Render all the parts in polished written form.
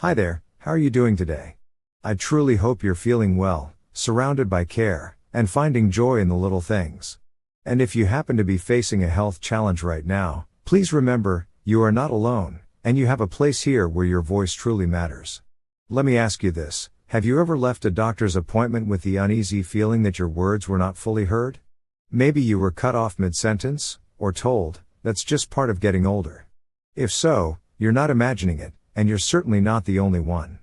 Hi there, how are you doing today? I truly hope you're feeling well, surrounded by care, and finding joy in the little things. And if you happen to be facing a health challenge right now, please remember, you are not alone, and you have a place here where your voice truly matters. Let me ask you this, have you ever left a doctor's appointment with the uneasy feeling that your words were not fully heard? Maybe you were cut off mid-sentence, or told, that's just part of getting older. If so, you're not imagining it, and you're certainly not the only one.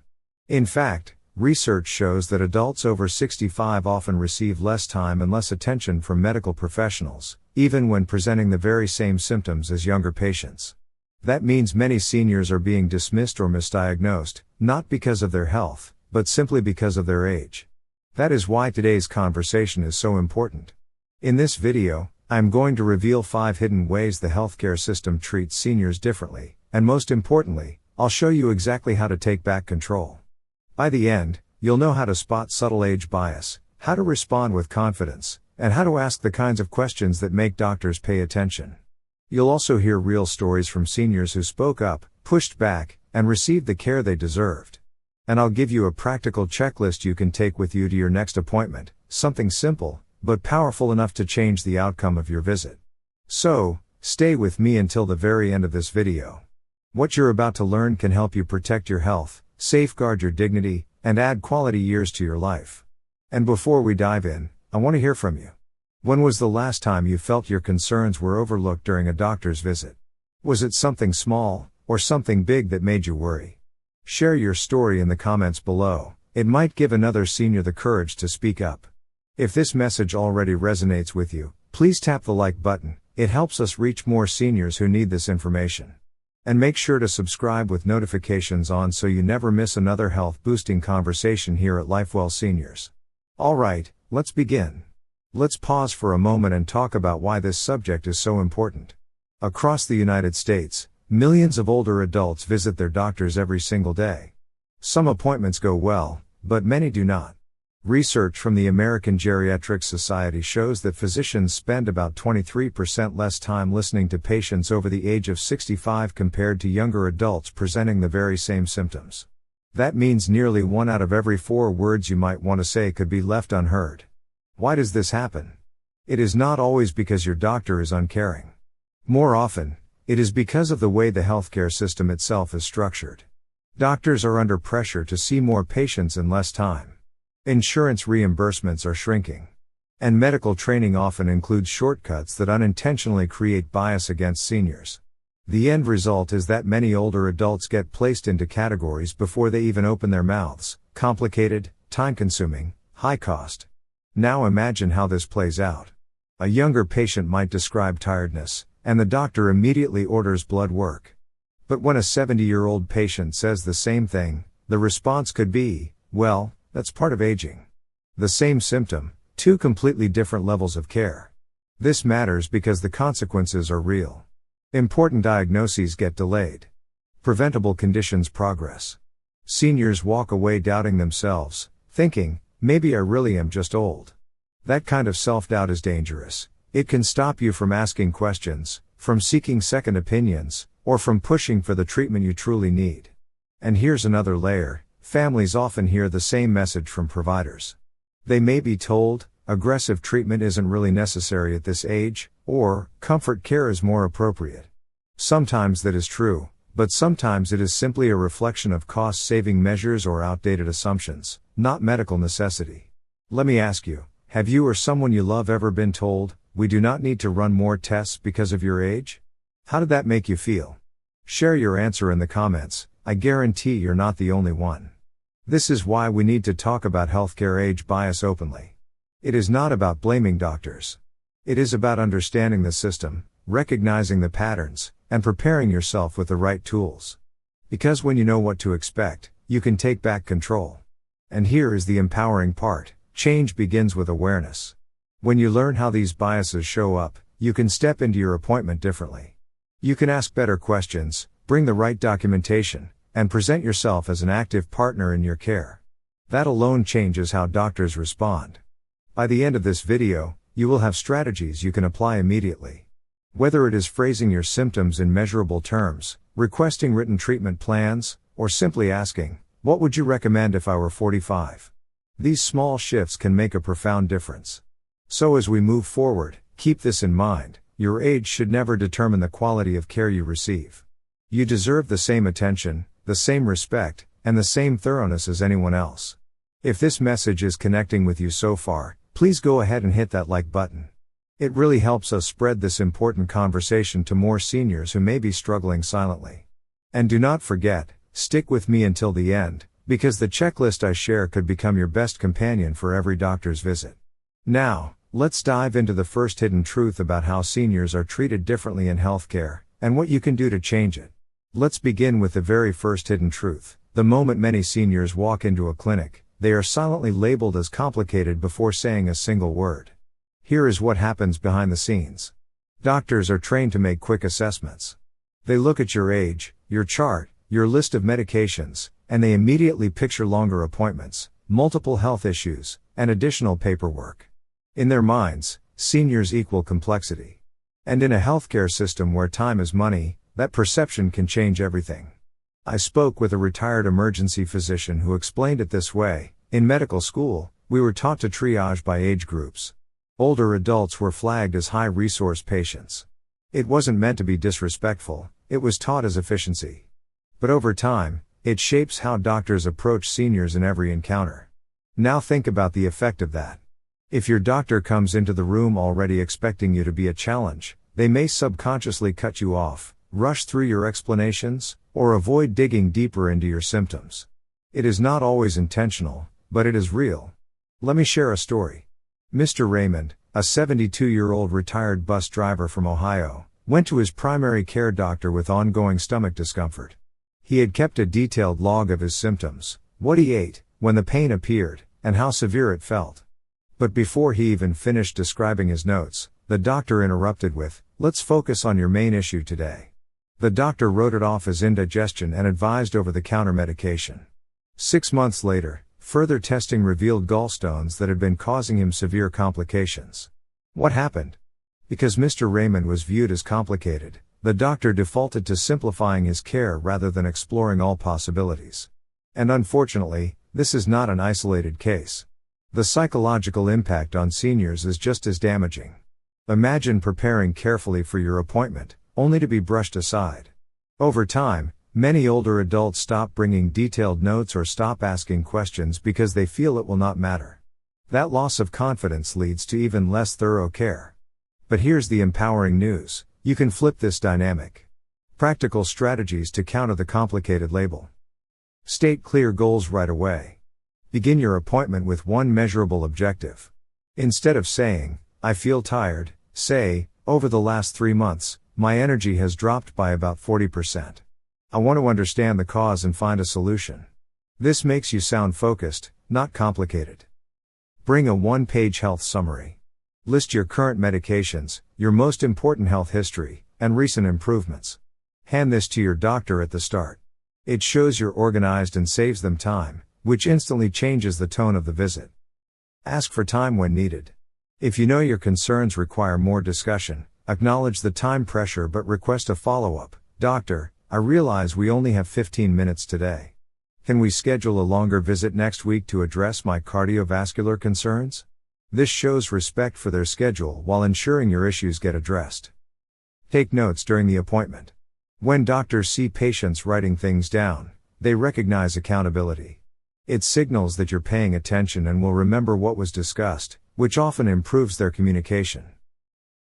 In fact, research shows that adults over 65 often receive less time and less attention from medical professionals, even when presenting the very same symptoms as younger patients. That means many seniors are being dismissed or misdiagnosed, not because of their health, but simply because of their age. That is why today's conversation is so important. In this video, I'm going to reveal 5 hidden ways the healthcare system treats seniors differently, and most importantly, I'll show you exactly how to take back control. By the end, you'll know how to spot subtle age bias, how to respond with confidence, and how to ask the kinds of questions that make doctors pay attention. You'll also hear real stories from seniors who spoke up, pushed back, and received the care they deserved. And I'll give you a practical checklist you can take with you to your next appointment, something simple, but powerful enough to change the outcome of your visit. So, stay with me until the very end of this video. What you're about to learn can help you protect your health, safeguard your dignity, and add quality years to your life. And before we dive in, I want to hear from you. When was the last time you felt your concerns were overlooked during a doctor's visit? Was it something small, or something big that made you worry? Share your story in the comments below. It might give another senior the courage to speak up. If this message already resonates with you, please tap the like button. It helps us reach more seniors who need this information. And make sure to subscribe with notifications on so you never miss another health-boosting conversation here at Lifewell Seniors. Alright, let's begin. Let's pause for a moment and talk about why this subject is so important. Across the United States, millions of older adults visit their doctors every single day. Some appointments go well, but many do not. Research from the American Geriatric Society shows that physicians spend about 23% less time listening to patients over the age of 65 compared to younger adults presenting the very same symptoms. That means nearly 1 out of every 4 words you might want to say could be left unheard. Why does this happen? It is not always because your doctor is uncaring. More often, it is because of the way the healthcare system itself is structured. Doctors are under pressure to see more patients in less time. Insurance reimbursements are shrinking. And medical training often includes shortcuts that unintentionally create bias against seniors. The end result is that many older adults get placed into categories before they even open their mouths: complicated, time-consuming, high cost. Now imagine how this plays out. A younger patient might describe tiredness, and the doctor immediately orders blood work. But when a 70-year-old patient says the same thing, the response could be, well, that's part of aging. The same symptom, 2 completely different levels of care. This matters because the consequences are real. Important diagnoses get delayed. Preventable conditions progress. Seniors walk away doubting themselves, thinking, maybe I really am just old. That kind of self-doubt is dangerous. It can stop you from asking questions, from seeking second opinions, or from pushing for the treatment you truly need. And here's another layer. Families often hear the same message from providers. They may be told, aggressive treatment isn't really necessary at this age, or, comfort care is more appropriate. Sometimes that is true, but sometimes it is simply a reflection of cost-saving measures or outdated assumptions, not medical necessity. Let me ask you, have you or someone you love ever been told, we do not need to run more tests because of your age? How did that make you feel? Share your answer in the comments. I guarantee you're not the only one. This is why we need to talk about healthcare age bias openly. It is not about blaming doctors. It is about understanding the system, recognizing the patterns, and preparing yourself with the right tools. Because when you know what to expect, you can take back control. And here is the empowering part: change begins with awareness. When you learn how these biases show up, you can step into your appointment differently. You can ask better questions, bring the right documentation, and present yourself as an active partner in your care. That alone changes how doctors respond. By the end of this video, you will have strategies you can apply immediately. Whether it is phrasing your symptoms in measurable terms, requesting written treatment plans, or simply asking, "What would you recommend if I were 45?" These small shifts can make a profound difference. So as we move forward, keep this in mind: your age should never determine the quality of care you receive. You deserve the same attention, the same respect, and the same thoroughness as anyone else. If this message is connecting with you so far, please go ahead and hit that like button. It really helps us spread this important conversation to more seniors who may be struggling silently. And do not forget, stick with me until the end, because the checklist I share could become your best companion for every doctor's visit. Now, let's dive into the first hidden truth about how seniors are treated differently in healthcare, and what you can do to change it. Let's begin with the very first hidden truth. The moment many seniors walk into a clinic, they are silently labeled as complicated before saying a single word. Here is what happens behind the scenes. Doctors are trained to make quick assessments. They look at your age, your chart, your list of medications, and they immediately picture longer appointments, multiple health issues, and additional paperwork. In their minds, seniors equal complexity. And in a healthcare system where time is money, that perception can change everything. I spoke with a retired emergency physician who explained it this way: in medical school, we were taught to triage by age groups. Older adults were flagged as high-resource patients. It wasn't meant to be disrespectful, it was taught as efficiency. But over time, it shapes how doctors approach seniors in every encounter. Now think about the effect of that. If your doctor comes into the room already expecting you to be a challenge, they may subconsciously cut you off, rush through your explanations, or avoid digging deeper into your symptoms. It is not always intentional, but it is real. Let me share a story. Mr. Raymond, a 72-year-old retired bus driver from Ohio, went to his primary care doctor with ongoing stomach discomfort. He had kept a detailed log of his symptoms, what he ate, when the pain appeared, and how severe it felt. But before he even finished describing his notes, the doctor interrupted with, "Let's focus on your main issue today." The doctor wrote it off as indigestion and advised over-the-counter medication. 6 months later, further testing revealed gallstones that had been causing him severe complications. What happened? Because Mr. Raymond was viewed as complicated, the doctor defaulted to simplifying his care rather than exploring all possibilities. And unfortunately, this is not an isolated case. The psychological impact on seniors is just as damaging. Imagine preparing carefully for your appointment, only to be brushed aside. Over time, many older adults stop bringing detailed notes or stop asking questions because they feel it will not matter. That loss of confidence leads to even less thorough care. But here's the empowering news: you can flip this dynamic. Practical strategies to counter the complicated label. State clear goals right away. Begin your appointment with one measurable objective. Instead of saying, "I feel tired," say, "Over the last 3 months, my energy has dropped by about 40%. I want to understand the cause and find a solution." This makes you sound focused, not complicated. Bring a one-page health summary. List your current medications, your most important health history, and recent improvements. Hand this to your doctor at the start. It shows you're organized and saves them time, which instantly changes the tone of the visit. Ask for time when needed. If you know your concerns require more discussion, acknowledge the time pressure but request a follow-up. "Doctor, I realize we only have 15 minutes today. Can we schedule a longer visit next week to address my cardiovascular concerns?" This shows respect for their schedule while ensuring your issues get addressed. Take notes during the appointment. When doctors see patients writing things down, they recognize accountability. It signals that you're paying attention and will remember what was discussed, which often improves their communication.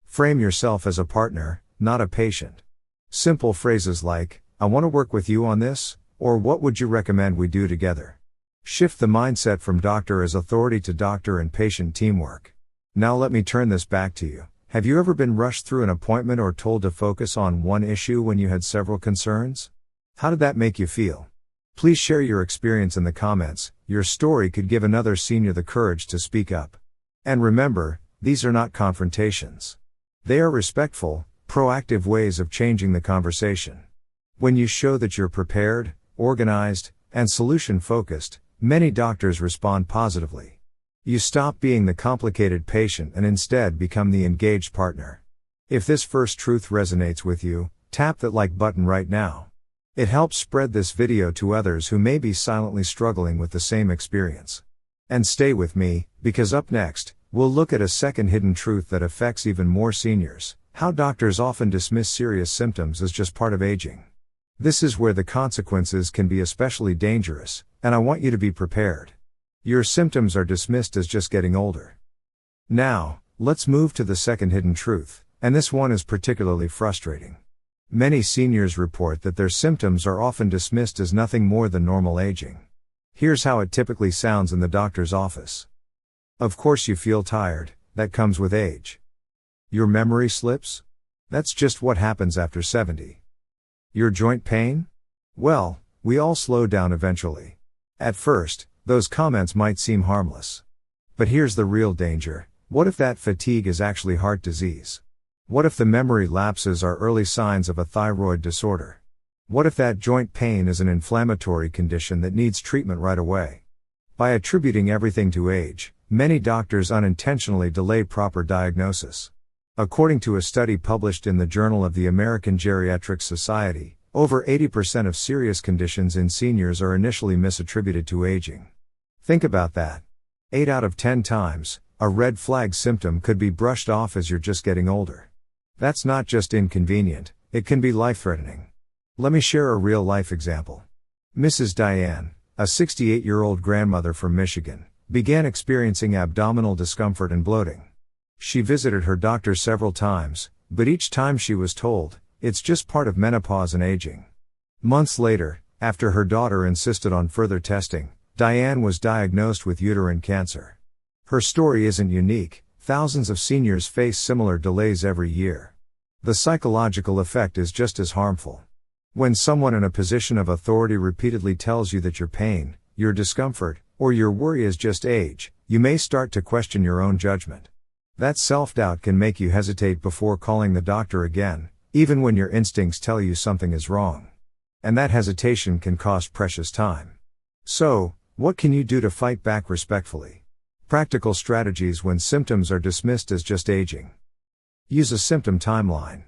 Frame yourself as a partner, not a patient. Simple phrases like, "I want to work with you on this," or "What would you recommend we do together?" Shift the mindset from doctor as authority to doctor and patient teamwork. Now let me turn this back to you. Have you ever been rushed through an appointment or told to focus on one issue when you had several concerns? How did that make you feel? Please share your experience in the comments. Your story could give another senior the courage to speak up. And remember, these are not confrontations. They are respectful, proactive ways of changing the conversation. When you show that you're prepared, organized, and solution-focused, many doctors respond positively. You stop being the complicated patient and instead become the engaged partner. If this first truth resonates with you, tap that like button right now. It helps spread this video to others who may be silently struggling with the same experience. And stay with me, because up next, we'll look at a second hidden truth that affects even more seniors: how doctors often dismiss serious symptoms as just part of aging. This is where the consequences can be especially dangerous, and I want you to be prepared. Your symptoms are dismissed as just getting older. Now, let's move to the second hidden truth, and this one is particularly frustrating. Many seniors report that their symptoms are often dismissed as nothing more than normal aging. Here's how it typically sounds in the doctor's office. Of course you feel tired, that comes with age. Your memory slips? That's just what happens after 70. Your joint pain? Well, we all slow down eventually. At first, those comments might seem harmless. But here's the real danger: what if that fatigue is actually heart disease? What if the memory lapses are early signs of a thyroid disorder? What if that joint pain is an inflammatory condition that needs treatment right away? By attributing everything to age, many doctors unintentionally delay proper diagnosis. According to a study published in the Journal of the American Geriatric Society, over 80% of serious conditions in seniors are initially misattributed to aging. Think about that. 8 out of 10 times, a red flag symptom could be brushed off as you're just getting older. That's not just inconvenient, it can be life-threatening. Let me share a real-life example. Mrs. Diane, a 68-year-old grandmother from Michigan, began experiencing abdominal discomfort and bloating. She visited her doctor several times, but each time she was told, "It's just part of menopause and aging." Months later, after her daughter insisted on further testing, Diane was diagnosed with uterine cancer. Her story isn't unique. Thousands of seniors face similar delays every year. The psychological effect is just as harmful. When someone in a position of authority repeatedly tells you that your pain, your discomfort, or your worry is just age, you may start to question your own judgment. That self-doubt can make you hesitate before calling the doctor again, even when your instincts tell you something is wrong. And that hesitation can cost precious time. So, what can you do to fight back respectfully? Practical strategies when symptoms are dismissed as just aging. Use a symptom timeline.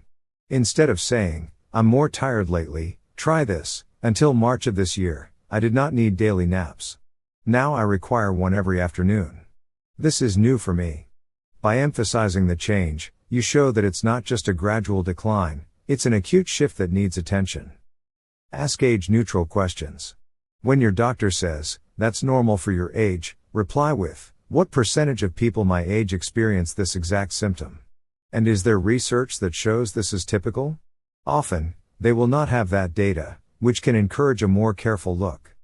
Instead of saying, "I'm more tired lately," try this: "Until March of this year, I did not need daily naps. Now I require one every afternoon. This is new for me." By emphasizing the change, you show that it's not just a gradual decline, it's an acute shift that needs attention. Ask age-neutral questions. When your doctor says, "That's normal for your age," reply with, "What percentage of people my age experience this exact symptom? And is there research that shows this is typical?" Often, they will not have that data, which can encourage a more careful look.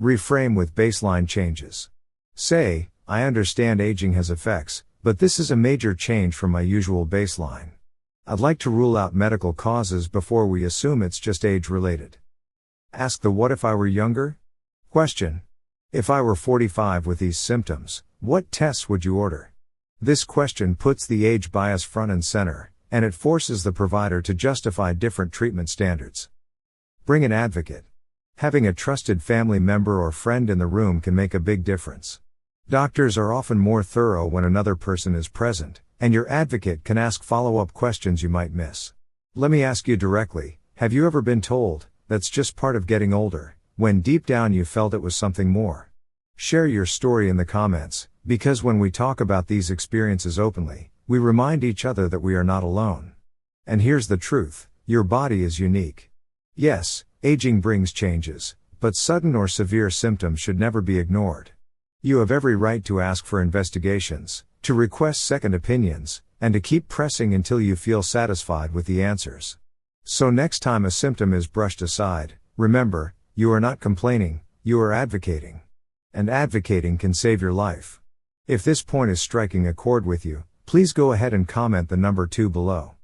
Reframe with baseline changes. Say, "I understand aging has effects, but this is a major change from my usual baseline. I'd like to rule out medical causes before we assume it's just age-related." Ask the "what if I were younger?" question. If I were 45 with these symptoms, what tests would you order? This question puts the age bias front and center, and it forces the provider to justify different treatment standards. Bring an advocate. Having a trusted family member or friend in the room can make a big difference. Doctors are often more thorough when another person is present, and your advocate can ask follow-up questions you might miss. Let me ask you directly, have you ever been told, "That's just part of getting older," when deep down you felt it was something more? Share your story in the comments, because when we talk about these experiences openly, we remind each other that we are not alone. And here's the truth: your body is unique. Yes, aging brings changes, but sudden or severe symptoms should never be ignored. You have every right to ask for investigations, to request second opinions, and to keep pressing until you feel satisfied with the answers. So next time a symptom is brushed aside, remember, you are not complaining, you are advocating. And advocating can save your life. If this point is striking a chord with you, please go ahead and comment the number 2 below.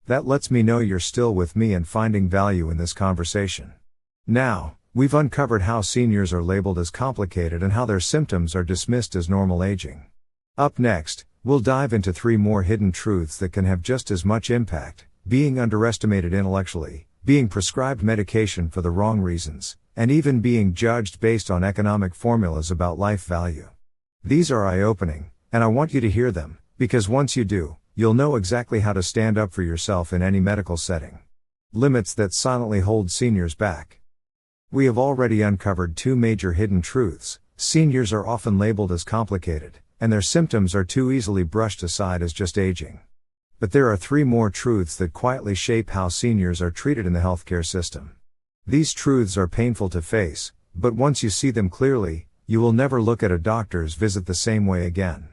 That lets me know you're still with me and finding value in this conversation. Now, we've uncovered how seniors are labeled as complicated and how their symptoms are dismissed as normal aging. Up next, we'll dive into 3 more hidden truths that can have just as much impact: being underestimated intellectually, being prescribed medication for the wrong reasons, and even being judged based on economic formulas about life value. These are eye-opening, and I want you to hear them, because once you do, you'll know exactly how to stand up for yourself in any medical setting. Limits that silently hold seniors back. We have already uncovered two major hidden truths. Seniors are often labeled as complicated, and their symptoms are too easily brushed aside as just aging. But there are three more truths that quietly shape how seniors are treated in the healthcare system. These truths are painful to face, but once you see them clearly, you will never look at a doctor's visit the same way again.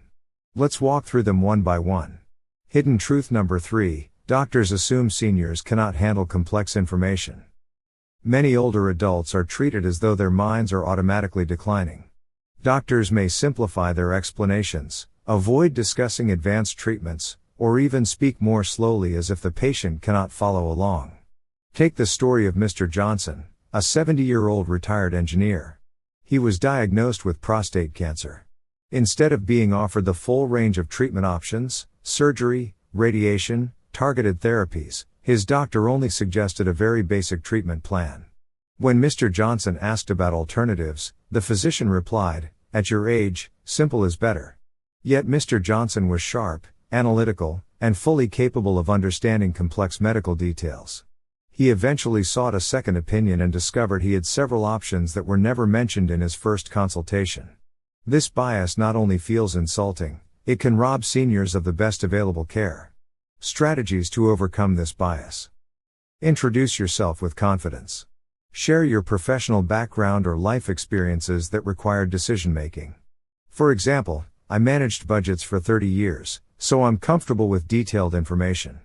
Let's walk through them one by one. Hidden truth number 3, doctors assume seniors cannot handle complex information. Many older adults are treated as though their minds are automatically declining. Doctors may simplify their explanations, avoid discussing advanced treatments, or even speak more slowly as if the patient cannot follow along. Take the story of Mr. Johnson, a 70-year-old retired engineer. He was diagnosed with prostate cancer. Instead of being offered the full range of treatment options, surgery, radiation, targeted therapies, his doctor only suggested a very basic treatment plan. When Mr. Johnson asked about alternatives, the physician replied, "At your age, simple is better." Yet Mr. Johnson was sharp, analytical, and fully capable of understanding complex medical details. He eventually sought a second opinion and discovered he had several options that were never mentioned in his first consultation. This bias not only feels insulting, it can rob seniors of the best available care. Strategies to overcome this bias. Introduce yourself with confidence. Share your professional background or life experiences that require decision-making. For example, I managed budgets for 30 years, so I'm comfortable with detailed information.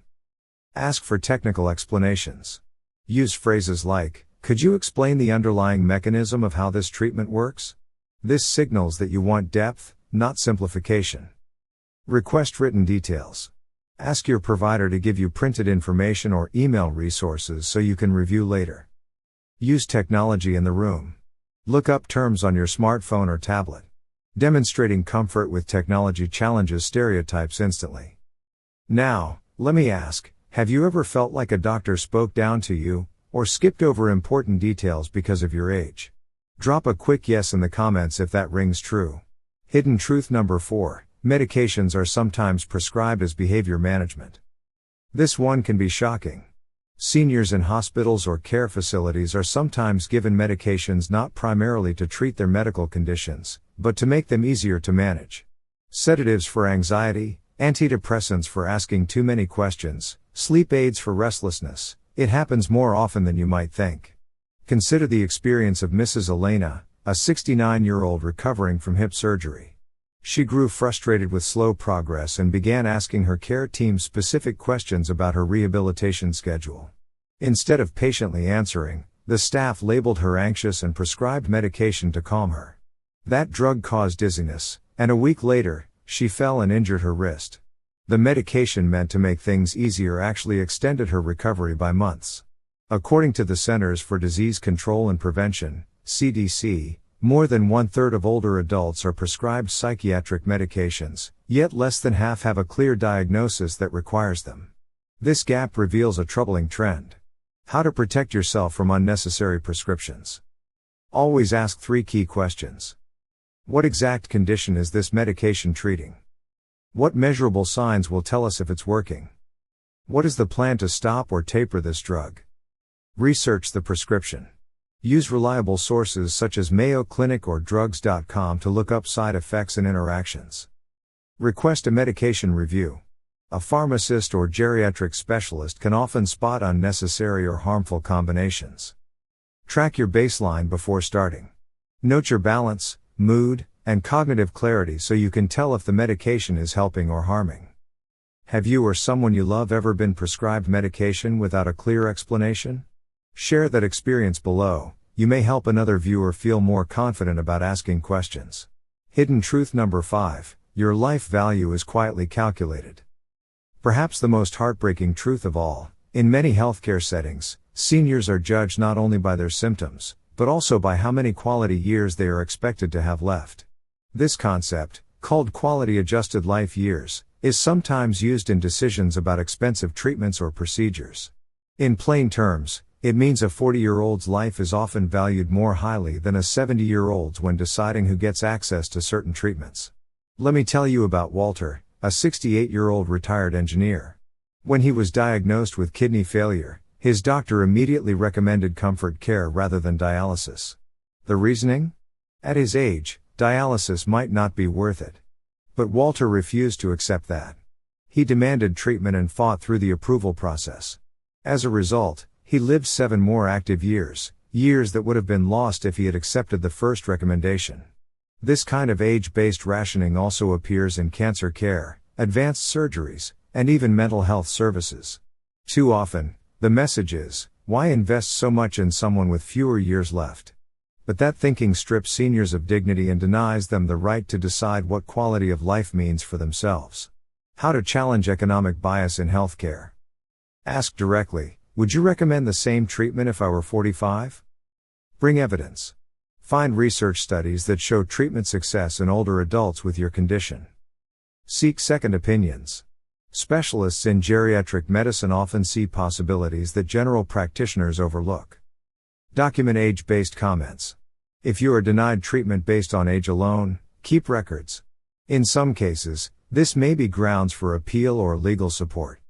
Ask for technical explanations. Use phrases like, "Could you explain the underlying mechanism of how this treatment works?" This signals that you want depth, not simplification. Request written details. Ask your provider to give you printed information or email resources so you can review later. Use technology in the room. Look up terms on your smartphone or tablet. Demonstrating comfort with technology challenges stereotypes instantly. Now, let me ask, have you ever felt like a doctor spoke down to you, or skipped over important details because of your age? Drop a quick yes in the comments if that rings true. Hidden truth number 4, medications are sometimes prescribed as behavior management. This one can be shocking. Seniors in hospitals or care facilities are sometimes given medications not primarily to treat their medical conditions, but to make them easier to manage. Sedatives for anxiety, antidepressants for asking too many questions, sleep aids for restlessness. It happens more often than you might think. Consider the experience of Mrs. Elena, a 69-year-old recovering from hip surgery. She grew frustrated with slow progress and began asking her care team specific questions about her rehabilitation schedule. Instead of patiently answering, the staff labeled her anxious and prescribed medication to calm her. That drug caused dizziness, and a week later, she fell and injured her wrist. The medication meant to make things easier actually extended her recovery by months. According to the Centers for Disease Control and Prevention, CDC, more than 1/3 of older adults are prescribed psychiatric medications, yet less than half have a clear diagnosis that requires them. This gap reveals a troubling trend. How to protect yourself from unnecessary prescriptions. Always ask 3 key questions. What exact condition is this medication treating? What measurable signs will tell us if it's working? What is the plan to stop or taper this drug? Research the prescription. Use reliable sources such as Mayo Clinic or drugs.com to look up side effects and interactions. Request a medication review. A pharmacist or geriatric specialist can often spot unnecessary or harmful combinations. Track your baseline before starting. Note your balance, mood, and cognitive clarity so you can tell if the medication is helping or harming. Have you or someone you love ever been prescribed medication without a clear explanation? Share that experience below. You may help another viewer feel more confident about asking questions. Hidden truth number 5, your life value is quietly calculated. Perhaps the most heartbreaking truth of all, in many healthcare settings, seniors are judged not only by their symptoms, but also by how many quality years they are expected to have left. This concept, called quality-adjusted life years, is sometimes used in decisions about expensive treatments or procedures. In plain terms, it means a 40-year-old's life is often valued more highly than a 70-year-old's when deciding who gets access to certain treatments. Let me tell you about Walter, a 68-year-old retired engineer. When he was diagnosed with kidney failure, His doctor immediately recommended comfort care rather than dialysis. The reasoning? At his age, dialysis might not be worth it. But Walter refused to accept that. He demanded treatment and fought through the approval process. As a result, he lived 7 more active years, years that would have been lost if he had accepted the first recommendation. This kind of age-based rationing also appears in cancer care, advanced surgeries, and even mental health services. Too often, the message is, why invest so much in someone with fewer years left? But that thinking strips seniors of dignity and denies them the right to decide what quality of life means for themselves. How to challenge economic bias in healthcare. Ask directly, would you recommend the same treatment if I were 45? Bring evidence. Find research studies that show treatment success in older adults with your condition. Seek second opinions. Specialists in geriatric medicine often see possibilities that general practitioners overlook. Document age-based comments. If you are denied treatment based on age alone, keep records. In some cases, this may be grounds for appeal or legal support.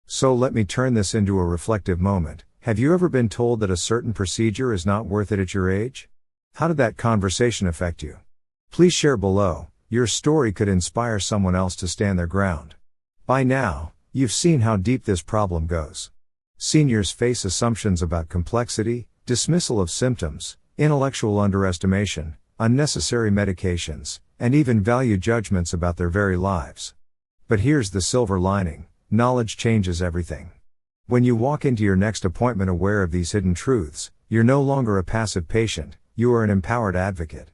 So let me turn this into a reflective moment. Have you ever been told that a certain procedure is not worth it at your age? How did that conversation affect you? Please share below. Your story could inspire someone else to stand their ground. By now, you've seen how deep this problem goes. Seniors face assumptions about complexity, dismissal of symptoms, intellectual underestimation, unnecessary medications, and even value judgments about their very lives. But here's the silver lining: knowledge changes everything. When you walk into your next appointment aware of these hidden truths, you're no longer a passive patient, you are an empowered advocate.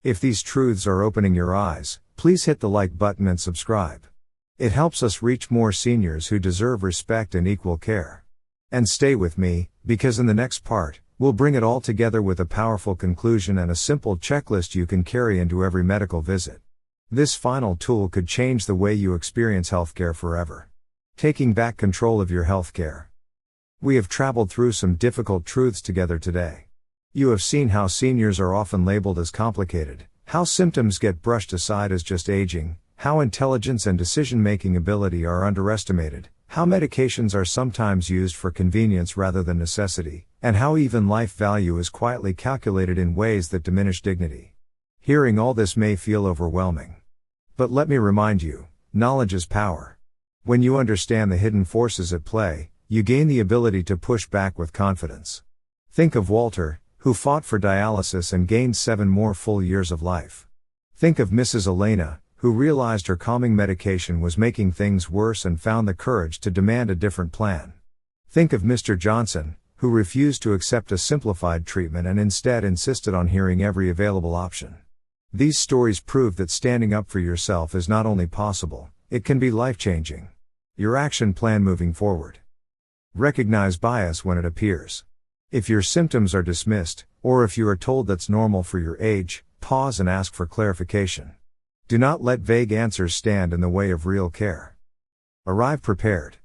If these truths are opening your eyes, please hit the like button and subscribe. It helps us reach more seniors who deserve respect and equal care. And stay with me, because in the next part, we'll bring it all together with a powerful conclusion and a simple checklist you can carry into every medical visit. This final tool could change the way you experience healthcare forever. Taking back control of your healthcare. We have traveled through some difficult truths together today. You have seen how seniors are often labeled as complicated, how symptoms get brushed aside as just aging, how intelligence and decision-making ability are underestimated, how medications are sometimes used for convenience rather than necessity, and how even life value is quietly calculated in ways that diminish dignity. Hearing all this may feel overwhelming. But let me remind you, knowledge is power. When you understand the hidden forces at play, you gain the ability to push back with confidence. Think of Walter, who fought for dialysis and gained 7 more full years of life. Think of Mrs. Elena, who realized her calming medication was making things worse and found the courage to demand a different plan. Think of Mr. Johnson, who refused to accept a simplified treatment and instead insisted on hearing every available option. These stories prove that standing up for yourself is not only possible, it can be life-changing. Your action plan moving forward. Recognize bias when it appears. If your symptoms are dismissed, or if you are told that's normal for your age, pause and ask for clarification. Do not let vague answers stand in the way of real care. Arrive prepared.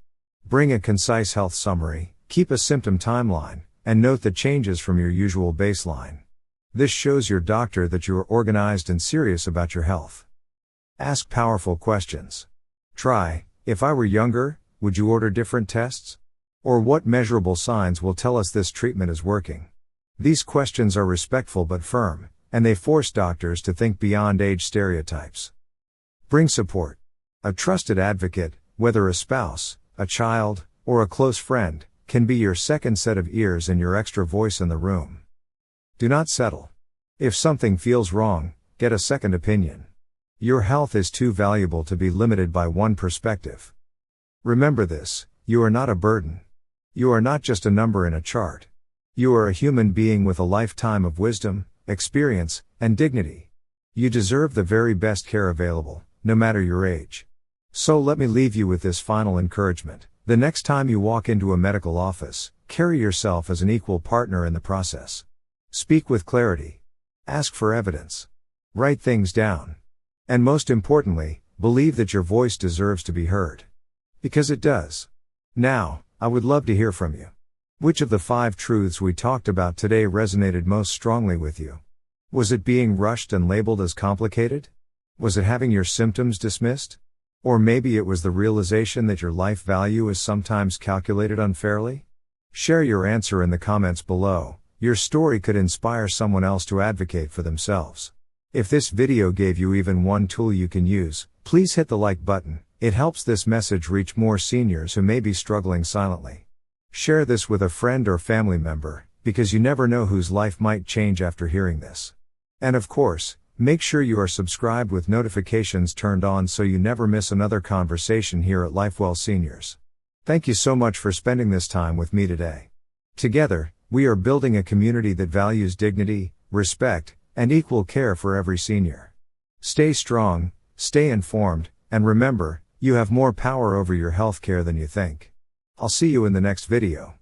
Bring a concise health summary, keep a symptom timeline, and note the changes from your usual baseline. This shows your doctor that you are organized and serious about your health. Ask powerful questions. Try, if I were younger, would you order different tests? Or what measurable signs will tell us this treatment is working? These questions are respectful but firm, and they force doctors to think beyond age stereotypes. Bring support. A trusted advocate, whether a spouse, a child, or a close friend, can be your second set of ears and your extra voice in the room. Do not settle. If something feels wrong, get a second opinion. Your health is too valuable to be limited by one perspective. Remember this, you are not a burden. You are not just a number in a chart. You are a human being with a lifetime of wisdom, experience, and dignity. You deserve the very best care available, no matter your age. So let me leave you with this final encouragement. The next time you walk into a medical office, carry yourself as an equal partner in the process. Speak with clarity. Ask for evidence. Write things down. And most importantly, believe that your voice deserves to be heard. Because it does. Now, I would love to hear from you. Which of the 5 truths we talked about today resonated most strongly with you? Was it being rushed and labeled as complicated? Was it having your symptoms dismissed? Or maybe it was the realization that your life value is sometimes calculated unfairly? Share your answer in the comments below. Your story could inspire someone else to advocate for themselves. If this video gave you even one tool you can use, please hit the like button. It helps this message reach more seniors who may be struggling silently. Share this with a friend or family member, because you never know whose life might change after hearing this. And of course, make sure you are subscribed with notifications turned on so you never miss another conversation here at Lifewell Seniors. Thank you so much for spending this time with me today. Together, we are building a community that values dignity, respect, and equal care for every senior. Stay strong, stay informed, and remember, you have more power over your healthcare than you think. I'll see you in the next video.